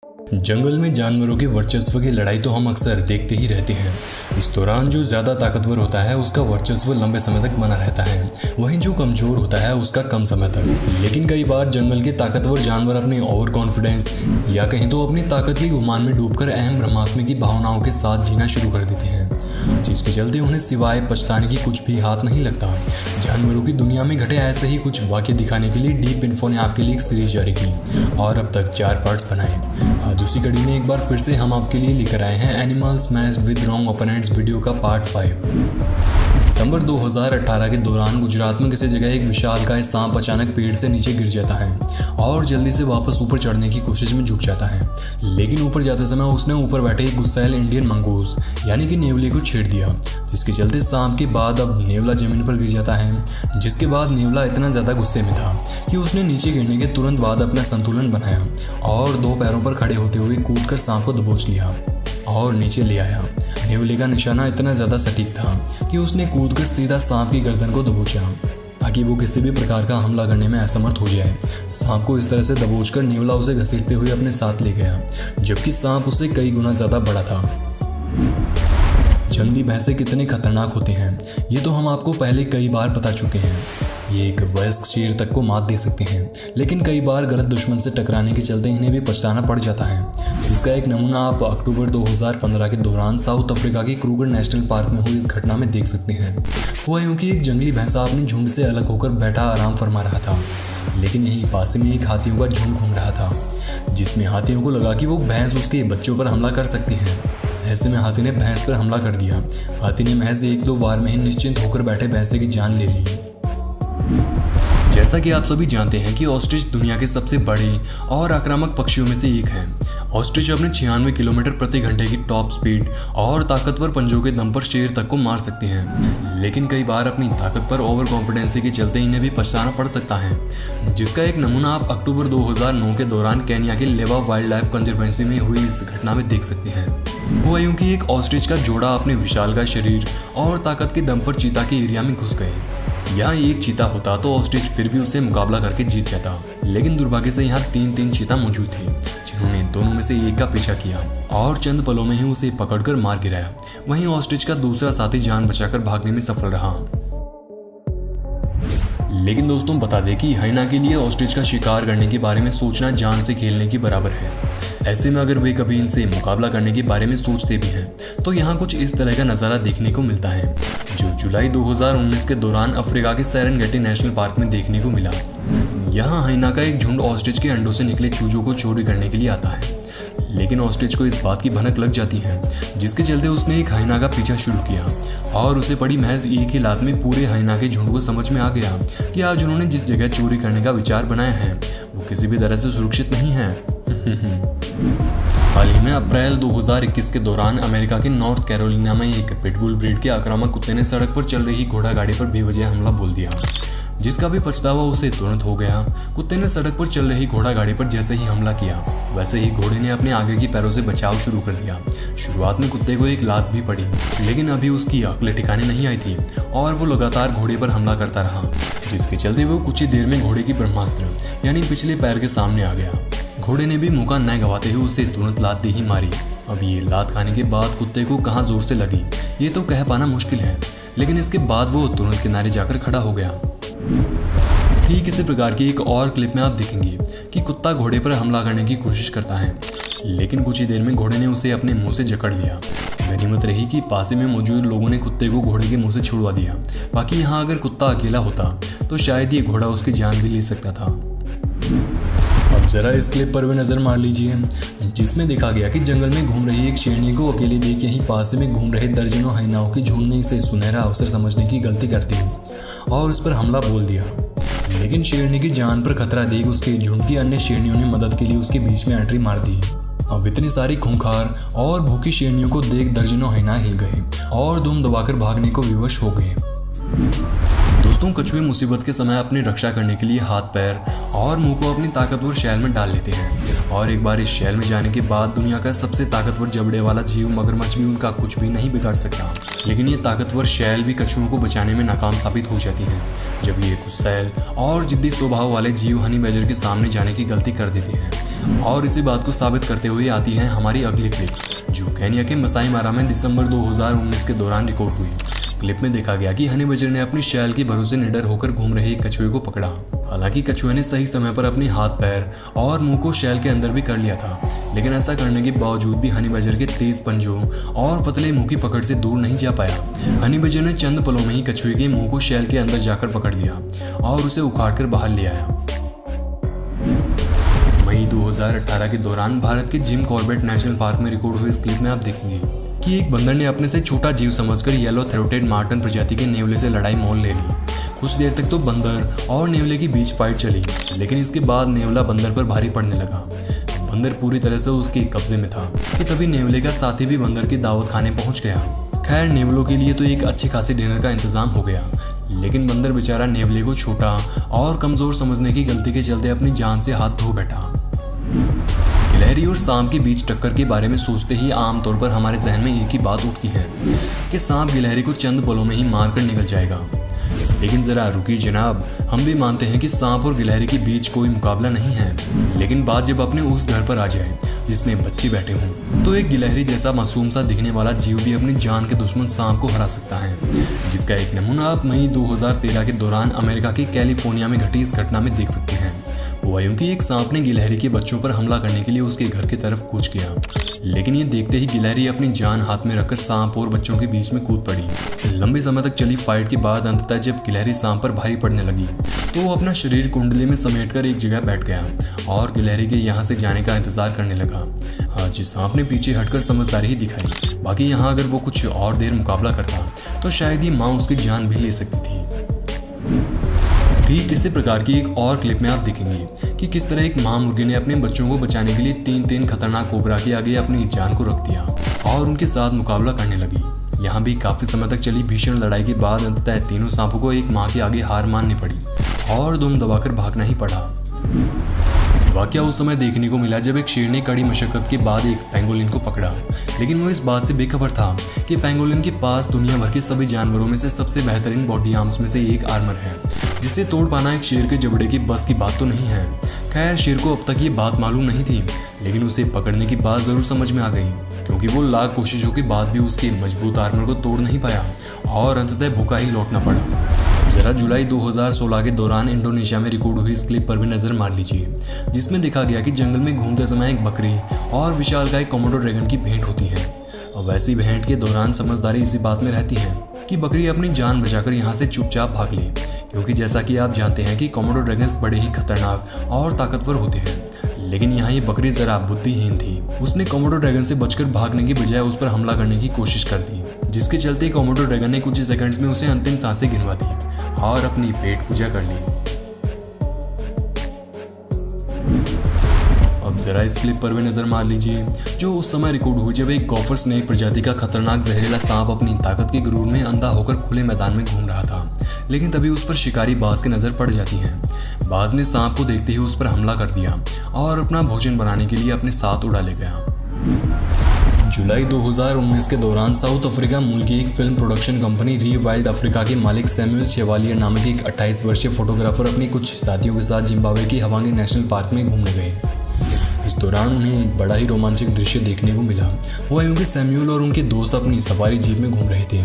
जंगल में जानवरों के वर्चस्व की लड़ाई तो हम अक्सर देखते ही रहते हैं। इस दौरान जो ज़्यादा ताकतवर होता है उसका वर्चस्व लंबे समय तक बना रहता है, वहीं जो कमज़ोर होता है उसका कम समय तक। लेकिन कई बार जंगल के ताकतवर जानवर अपने ओवर कॉन्फिडेंस या कहीं तो अपनी ताकत के गुमान में डूबकर अहम ब्रह्मास्मि की भावनाओं के साथ जीना शुरू कर देते हैं, जिसके चलते उन्हें सिवाय पछताने की कुछ भी हाथ नहीं लगता। जानवरों की दुनिया में घटे ऐसे ही कुछ वाक्य दिखाने के लिए डीप इन्फो ने आपके लिए एक सीरीज जारी की और अब तक 4 पार्ट्स बनाए। आज उसी कड़ी में एक बार फिर से हम आपके लिए लेकर आए हैं animals smashed with wrong opponents video का पार्ट 5। सितंबर 2018 के दौरान गुजरात में किसी जगह एक विशालकाय सांप अचानक पेड़ से नीचे गिर जाता है और जल्दी से वापस ऊपर चढ़ने की कोशिश में जुट जाता है। लेकिन ऊपर जाते समय उसने ऊपर बैठे एक गुस्सैल इंडियन मंगूस यानी कि नेवले को छेड़ दिया, जिसके चलते सांप के बाद अब नेवला जमीन पर गिर जाता है। जिसके बाद नेवला इतना ज़्यादा गुस्से में था कि उसने नीचे गिरने के तुरंत बाद अपना संतुलन बनाया और 2 पैरों पर खड़े होते हुए कूदकर सांप को दबोच लिया और नीचे ले आया। नेवले का निशाना इतना ज़्यादा सटीक था कि उसने कूदकर सीधा सांप की गर्दन को दबोचा ताकि वो किसी भी प्रकार का हमला करने में असमर्थ हो जाए। सांप को इस तरह से दबोचकर नेवला उसे घसीटते हुए अपने साथ ले गया, जबकि सांप उससे कई गुना ज़्यादा बड़ा था। जंगली भैंसे कितने खतरनाक होते हैं ये तो हम आपको पहले कई बार बता चुके हैं। ये एक वयस्क शेर तक को मात दे सकते हैं, लेकिन कई बार गलत दुश्मन से टकराने के चलते इन्हें भी पछताना पड़ जाता है, जिसका एक नमूना आप अक्टूबर 2015 के दौरान साउथ अफ्रीका के क्रूगर नेशनल पार्क में हुई इस घटना में देख सकते हैं। हुआ यूं कि एक जंगली भैंसा अपने झुंड से अलग होकर बैठा आराम फरमा रहा था, लेकिन यहीं पास में एक हाथियों का झुंड घूम रहा था, जिसमें हाथियों को लगा कि वो भैंस उसके बच्चों पर हमला कर सकती है। ऐसे में हाथी ने भैंस पर हमला कर दिया। हाथी ने महज 1-2 वार में ही निश्चिंत होकर बैठे भैंसे की जान ले ली। जैसा कि आप सभी जानते हैं कि ऑस्ट्रिच दुनिया के सबसे बड़े और आक्रामक पक्षियों में से एक है। ऑस्ट्रिच अपने 96 किलोमीटर प्रति घंटे की टॉप स्पीड और ताकतवर पंजों के दम पर शेर तक को मार सकते हैं, लेकिन कई बार अपनी ताकत पर ओवर कॉन्फिडेंसी के चलते इन्हें भी पछताना पड़ सकता है, जिसका एक नमूना आप अक्टूबर 2009 के दौरान केन्या के लेवा वाइल्ड लाइफ कंजर्वेंसी में हुई इस घटना में देख सकते हैं। हुआ यूं कि एक ऑस्ट्रिच का जोड़ा अपने विशालकाय शरीर और ताकत के दम पर चीता के एरिया में घुस गए। यहाँ एक चीता होता तो ऑस्ट्रिच फिर भी उसे मुकाबला करके जीत जाता, लेकिन दुर्भाग्य से यहाँ 3 चीता मौजूद थे, जिन्होंने दोनों में से एक का पीछा किया और चंद पलों में ही उसे पकड़कर मार गिराया। वहीं ऑस्ट्रिच का दूसरा साथी जान बचाकर भागने में सफल रहा। लेकिन दोस्तों बता दें कि हाइना के लिए ऑस्ट्रिच का शिकार करने के बारे में सोचना जान से खेलने के बराबर है। ऐसे में अगर वे कभी इनसे मुकाबला करने के बारे में सोचते भी हैं तो यहाँ कुछ इस तरह का नज़ारा देखने को मिलता है, जो जुलाई 2019 के दौरान अफ्रीका के सेरेंगेटी नेशनल पार्क में देखने को मिला। यहाँ हाइना का एक झुंड ऑस्ट्रिच के अंडों से निकले चूजों को चोरी करने के लिए आता है, लेकिन ऑस्ट्रिच को इस बात की भनक लग जाती है, जिसके चलते उसने एक हाइना का पीछा शुरू किया और उसे पड़ी महज एक ही लात में पूरे हाइना के झुंड को समझ में आ गया कि आज उन्होंने जिस जगह चोरी करने का विचार बनाया है वो किसी भी तरह से सुरक्षित नहीं है। हाल ही में अप्रैल 2021 के दौरान अमेरिका के नॉर्थ कैरोलिना में एक पिटबुल ब्रीड के आक्रामक कुत्ते ने सड़क पर चल रही घोड़ा गाड़ी पर बेवजह हमला बोल दिया, जिसका भी पछतावा उसे तुरंत हो गया। कुत्ते ने सड़क पर चल रही घोड़ा गाड़ी पर जैसे ही हमला किया, वैसे ही घोड़े ने अपने आगे के पैरों से बचाव शुरू कर दिया। शुरुआत में कुत्ते को एक लात भी पड़ी, लेकिन अभी उसकी अक्ल ठिकाने नहीं आई थी और वो लगातार घोड़े पर हमला करता रहा, जिसके चलते वो कुछ ही देर में घोड़े की ब्रह्मास्त्र यानी पिछले पैर के सामने आ गया। घोड़े ने भी मौका न गंवाते हुए उसे तुरंत लात दे ही मारी। अब ये लात खाने के बाद कुत्ते को कहाँ जोर से लगी ये तो कह पाना मुश्किल है, लेकिन इसके बाद वो तुरंत किनारे जाकर खड़ा हो गया। ठीक इसी प्रकार की एक और क्लिप में आप देखेंगे कि कुत्ता घोड़े पर हमला करने की कोशिश करता है, लेकिन कुछ ही देर में घोड़े ने उसे अपने मुंह से जकड़ लिया। गनीमत रही कि पास में मौजूद लोगों ने कुत्ते को घोड़े के मुंह से छुड़वा दिया, बाकी यहाँ अगर कुत्ता अकेला होता तो शायद ये घोड़ा उसकी जान भी ले सकता था। अब जरा इस क्लिप पर भी नजर मार लीजिए, जिसमें देखा गया कि जंगल में घूम रही एक शेरनी को अकेले देख यहीं पास में घूम रहे दर्जनों हाइनाओं के झुंड ने इसे सुनहरा अवसर समझने की गलती कर दी और उस पर हमला बोल दिया। लेकिन शेरनी की जान पर खतरा देख उसके झुंड की अन्य शेरनियों ने मदद के लिए उसके बीच में एंट्री मार दी। अब इतनी सारी खूंखार और भूखी शेरनियों को देख दर्जनों हाइना हिल गए और दुम दबाकर भागने को विवश हो गए। दोस्तों कछुए मुसीबत के समय अपनी रक्षा करने के लिए हाथ पैर और मुंह को अपनी ताकतवर शैल में डाल लेते हैं और एक बार इस शैल में जाने के बाद दुनिया का सबसे ताकतवर जबड़े वाला जीव मगरमच्छ भी उनका कुछ भी नहीं बिगाड़ सकता। लेकिन ये ताकतवर शैल भी कछुओं को बचाने में नाकाम साबित हो जाती है जब ये गुस्सैल और जिद्दी स्वभाव वाले जीव हनी बैजर के सामने जाने की गलती कर देते हैं। और इसी बात को साबित करते हुए आती है हमारी अगली क्लिप, जो केन्या के मसाई मारा में दिसंबर 2019 के दौरान रिकॉर्ड हुई। क्लिप में देखा गया कि हनी बजर ने अपनी शैल के भरोसे निडर होकर घूम रहे एक कछुए को पकड़ा। हालांकि कछुए ने सही समय पर अपने हाथ, पैर और मुंह को शैल के अंदर भी कर लिया था, लेकिन ऐसा करने के बावजूद भी हनी बजर के तेज पंजों और पतले मुंह की पकड़ से दूर नहीं जा पाया। हनी बजर ने चंद पलों में ही कछुए के मुंह को शैल के अंदर जाकर पकड़ लिया और उसे उखाड़कर बाहर ले आया। मई 2018 के दौरान भारत के जिम कॉर्बेट नेशनल पार्क में रिकॉर्ड हुई इस क्लिप में आप देखेंगे कि एक बंदर ने अपने से छोटा जीव समझकर येलो थ्रोटेड मार्टन प्रजाति के नेवले से लड़ाई मोल ले ली। कुछ देर तक तो बंदर और नेवले के बीच फाइट चली, लेकिन इसके बाद नेवला बंदर पर भारी पड़ने लगा। बंदर पूरी तरह से उसके कब्जे में था कि तभी नेवले का साथी भी बंदर के दावत खाने पहुंच गया। खैर, नेवलों के लिए तो एक अच्छे खासे डिनर का इंतजाम हो गया, लेकिन बंदर बेचारा नेवले को छोटा और कमजोर समझने की गलती के चलते अपनी जान से हाथ धो बैठा। गिलहरी और सांप के बीच टक्कर के बारे में सोचते ही आमतौर पर हमारे जहन में एक ही बात उठती है कि सांप गिलहरी को चंद पलों में ही मारकर निकल जाएगा। लेकिन जरा रुकिए जनाब, हम भी मानते हैं कि सांप और गिलहरी के बीच कोई मुकाबला नहीं है। लेकिन बात जब अपने उस घर पर आ जाए जिसमें बच्चे बैठे हों, तो एक गिलहरी जैसा मासूम सा दिखने वाला जीव भी अपनी जान के दुश्मन सांप को हरा सकता है, जिसका एक नमूना आप मई 2013 के दौरान अमेरिका के कैलिफोर्निया में घटी इस घटना में देख सकते हैं। हुआ यूं कि एक सांप ने गिलहरी के बच्चों पर हमला करने के लिए उसके घर की तरफ कूच किया, लेकिन ये देखते ही गिलहरी अपनी जान हाथ में रखकर सांप और बच्चों के बीच में कूद पड़ी। लंबे समय तक चली फाइट के बाद अंततः जब गिलहरी सांप पर भारी पड़ने लगी तो वो अपना शरीर कुंडली में समेटकर एक जगह बैठ गया और गिलहरी के यहाँ से जाने का इंतजार करने लगा। जी, सांप ने पीछे हटकर समझदारी ही दिखाई। बाकी यहाँ अगर वो कुछ और देर मुकाबला करता तो शायद ही माँ उसकी जान भी ले सकती थी। ठीक इसी प्रकार की एक और क्लिप में आप देखेंगे कि किस तरह एक मां मुर्गी ने अपने बच्चों को बचाने के लिए तीन खतरनाक कोबरा के आगे अपनी जान को रख दिया और उनके साथ मुकाबला करने लगी। यहाँ भी काफी समय तक चली भीषण लड़ाई के बाद अंततः तीनों सांपों को एक मां के आगे हार माननी पड़ी और दुम दबाकर भागना ही पड़ा। वाकया उस समय देखने को मिला जब एक शेर ने कड़ी मशक्कत के बाद एक पेंगोलिन को पकड़ा, लेकिन वो इस बात से बेखबर था कि पेंगोलिन के पास दुनिया भर के सभी जानवरों में से सबसे बेहतरीन बॉडी आर्म्स में से एक आर्मर है, जिसे तोड़ पाना एक शेर के जबड़े की बस की बात तो नहीं है। खैर, शेर को अब तक ये बात मालूम नहीं थी, लेकिन उसे पकड़ने की बात जरूर समझ में आ गई, क्योंकि वो लाख कोशिशों के बाद भी उसके मजबूत आर्मर को तोड़ नहीं पाया और अंततः भूखा ही लौटना पड़ा। जरा जुलाई 2016 के दौरान इंडोनेशिया में रिकॉर्ड हुई इस क्लिप पर भी नजर मार लीजिए, जिसमें देखा गया कि जंगल में घूमते समय एक बकरी और विशालकाय कोमोडो ड्रैगन की भेंट होती है। और वैसी भेंट के दौरान समझदारी इसी बात में रहती है कि बकरी अपनी जान बचाकर यहाँ से चुपचाप भाग ले, क्योंकि जैसा कि आप जानते हैं कि कोमोडो ड्रैगन्स बड़े ही खतरनाक और ताकतवर होते हैं। लेकिन यहाँ ये बकरी जरा बुद्धिहीन थी। उसने कोमोडो ड्रैगन से बचकर भागने की बजाय उस पर हमला करने की कोशिश कर दी, जिसके चलते कोमोडो ड्रैगन ने कुछ ही सेकंड्स में उसे अंतिम सांसें गिनवा दी और अपनी पेट पूजा कर ली। अब जरा इस क्लिप पर भी नजर मार लीजिए, जो उस समय रिकॉर्ड हुई जब एक गॉफर स्नेक प्रजाति का खतरनाक जहरीला सांप अपनी ताकत के गुरूर में अंधा होकर खुले मैदान में घूम रहा था। लेकिन तभी उस पर शिकारी बाज की नजर पड़ जाती है। बाज ने सांप को देखते ही उस पर हमला कर दिया और अपना भोजन बनाने के लिए अपने साथ उड़ा ले गया। जुलाई 2019 के दौरान साउथ अफ्रीका मूल की एक फिल्म प्रोडक्शन कंपनी री वाइल्ड अफ्रीका के मालिक सैमुअल शेवालियर नामक एक 28 वर्षीय फोटोग्राफर अपने कुछ साथियों के साथ जिम्बाब्वे के हवांगी नेशनल पार्क में घूमने गए। इस दौरान उन्हें एक बड़ा ही रोमांचक दृश्य देखने को मिला। वो यूं कि सैमुअल और उनके दोस्त अपनी सफारी जीप में घूम रहे थे,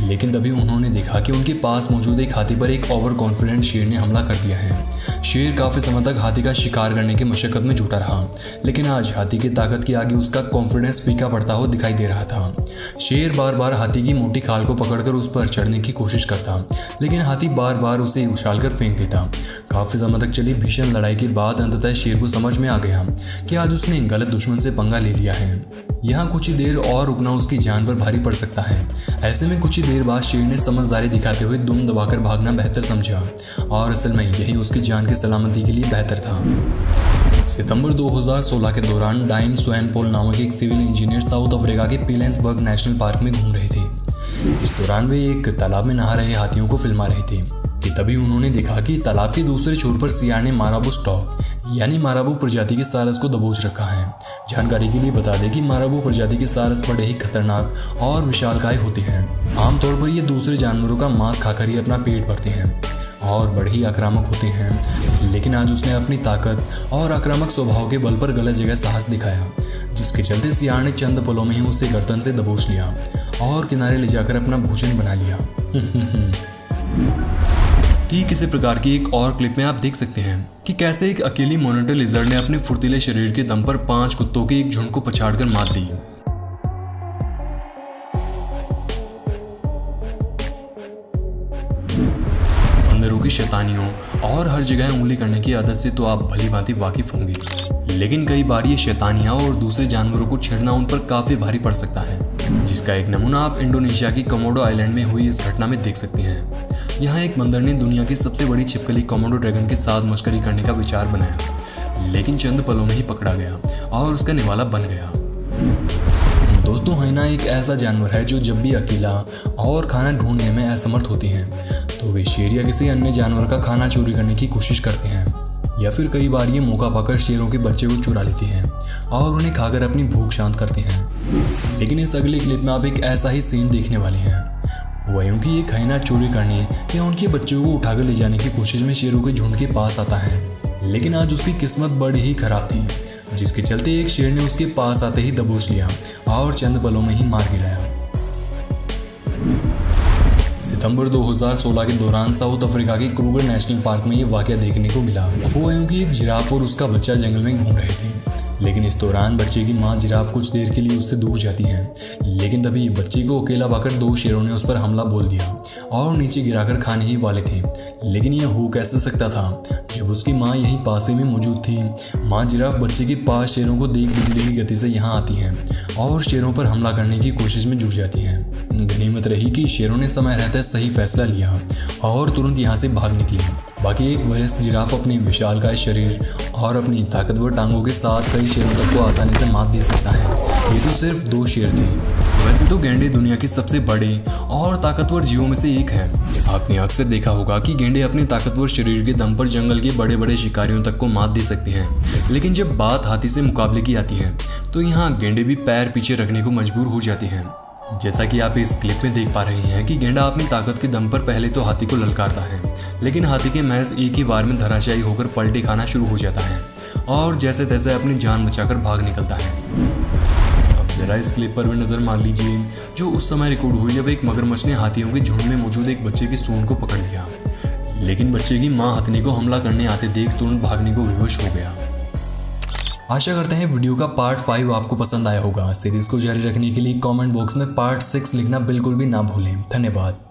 लेकिन तभी उन्होंने देखा कि उनके पास मौजूद एक हाथी पर एक ओवर कॉन्फिडेंट शेर ने हमला कर दिया है। शेर काफी समय तक हाथी का शिकार करने की मशक्कत में जुटा रहा, लेकिन आज हाथी की ताकत के आगे उसका कॉन्फिडेंस फीका पड़ता हुआ दिखाई दे रहा था। शेर बार बार हाथी की मोटी खाल को पकड़कर उस पर चढ़ने की कोशिश करता, लेकिन हाथी बार बार उसे उछालकर फेंक देता। काफी समय तक चली भीषण लड़ाई के बाद अंततः शेर को समझ में आ गया कि आज उसने गलत दुश्मन से पंगा ले लिया है। यहाँ कुछ ही देर और रुकना उसकी जान पर भारी पड़ सकता है। ऐसे में कुछ ही देर बाद शेर ने समझदारी दिखाते हुए दुम दबाकर भागना बेहतर समझा, और असल में यही उसकी जान की सलामती के लिए बेहतर था। सितंबर 2016 के दौरान डाइन स्वैनपोल नामक एक सिविल इंजीनियर साउथ अफ्रीका के पिलेंसबर्ग नेशनल पार्क में घूम रहे थे। इस दौरान वे एक तालाब में नहा रहे हाथियों को फिल्मा रहे थे कि तभी उन्होंने देखा कि तालाब के दूसरे छोर पर सियार ने माराबू स्टॉक यानी माराबू प्रजाति के सारस को दबोच रखा है। जानकारी के लिए बता दें कि माराबू प्रजाति के सारस बड़े ही खतरनाक और विशालकाय होते हैं। आमतौर पर ये दूसरे जानवरों का मांस खाकर ही अपना पेट भरते हैं और बड़े ही आक्रामक होते हैं। लेकिन आज उसने अपनी ताकत और आक्रामक स्वभाव के बल पर गलत जगह साहस दिखाया, जिसके चलते सियार ने चंद पलों में ही उसे गर्दन से दबोच लिया और किनारे ले जाकर अपना भोजन बना लिया। ठीक इसी प्रकार की एक और क्लिप में आप देख सकते हैं कि कैसे एक अकेली मॉनिटर लिजर्ड ने अपने फुर्तीले शरीर के दम पर 5 कुत्तों के एक झुंड को पछाड़कर मार दी। बंदरों की शैतानियों और हर जगह उंगली करने की आदत से तो आप भली भांति वाकिफ होंगे, लेकिन कई बार ये शैतानियां और दूसरे जानवरों को छेड़ना उन पर काफी भारी पड़ सकता है, जिसका एक नमूना आप इंडोनेशिया की कोमोडो आइलैंड में हुई इस घटना में देख सकते हैं। यहाँ एक बंदर ने दुनिया की सबसे बड़ी छिपकली कोमोडो ड्रैगन के साथ मशकरी करने का विचार बनाया, लेकिन चंद पलों में ही पकड़ा गया और उसका निवाला बन गया। दोस्तों, हाइना एक ऐसा जानवर है जो जब भी अकेला और खाना ढूंढने में असमर्थ होती हैं तो वे शेर या किसी अन्य जानवर का खाना चोरी करने की कोशिश करते हैं, या फिर कई बार ये मौका पाकर शेरों के बच्चे को चुरा लेती हैं और उन्हें खाकर अपनी भूख शांत करते हैं। लेकिन इस अगली क्लिप में आप एक ऐसा ही सीन देखने वाले हैं, वह यूं कि एक हाइना चोरी करने या उनके बच्चों को उठाकर ले जाने की कोशिश में शेरों के झुंड के पास आता है। लेकिन आज उसकी किस्मत बड़ी ही खराब थी, जिसके चलते एक शेर ने उसके पास आते ही दबोच लिया और चंद पलों में ही मार गिराया। सितंबर 2016 के दौरान साउथ अफ्रीका के क्रूगर नेशनल पार्क में ये वाकया देखने को मिला। वो यूं कि एक जिराफ और उसका बच्चा जंगल में घूम रहे थे, लेकिन इस दौरान बच्चे की मां जिराफ कुछ देर के लिए उससे दूर जाती है, लेकिन तभी बच्चे को अकेला पाकर 2 शेरों ने उस पर हमला बोल दिया और नीचे गिराकर खाने ही वाले थे। लेकिन यह हो कैसे सकता था जब उसकी मां यहीं पास ही में मौजूद थी। मां जिराफ बच्चे के पास शेरों को देख बिजली की गति से यहाँ आती है और शेरों पर हमला करने की कोशिश में जुट जाती है। गनीमत रही कि शेरों ने समय रहते सही फैसला लिया और तुरंत यहाँ से भाग निकली। बाकी एक वयस्क जिराफ अपने विशालकाय शरीर और अपनी ताकतवर टांगों के साथ कई शेरों तक को आसानी से मात दे सकता है। ये तो सिर्फ 2 शेर थे। वैसे तो गैंडे दुनिया के सबसे बड़े और ताकतवर जीवों में से एक है। आपने अक्सर देखा होगा कि गैंडे अपने ताकतवर शरीर के दम पर जंगल के बड़े बड़े शिकारियों तक को मात दे सकते हैं, लेकिन जब बात हाथी से मुकाबले की आती है तो यहाँ गैंडे भी पैर पीछे रखने को मजबूर हो जाते हैं। जैसा कि आप इस क्लिप में देख पा रहे हैं कि गेंडा अपनी ताकत के दम पर पहले तो हाथी को ललकारता है, लेकिन हाथी के महज एक ही बार में धराशायी होकर पलटी खाना शुरू हो जाता है और जैसे तैसे अपनी जान बचाकर भाग निकलता है। अब जरा इस क्लिप पर भी नजर मार लीजिए, जो उस समय रिकॉर्ड हुई जब एक मगरमच्छ ने हाथियों के झुंड में मौजूद एक बच्चे की सूंड को पकड़ लिया, लेकिन बच्चे की मां हथनी को हमला करने आते देख तुरंत भागने को विवश हो गया। आशा करते हैं वीडियो का पार्ट 5 आपको पसंद आया होगा। सीरीज को जारी रखने के लिए कमेंट बॉक्स में पार्ट 6 लिखना बिल्कुल भी ना भूलें। धन्यवाद।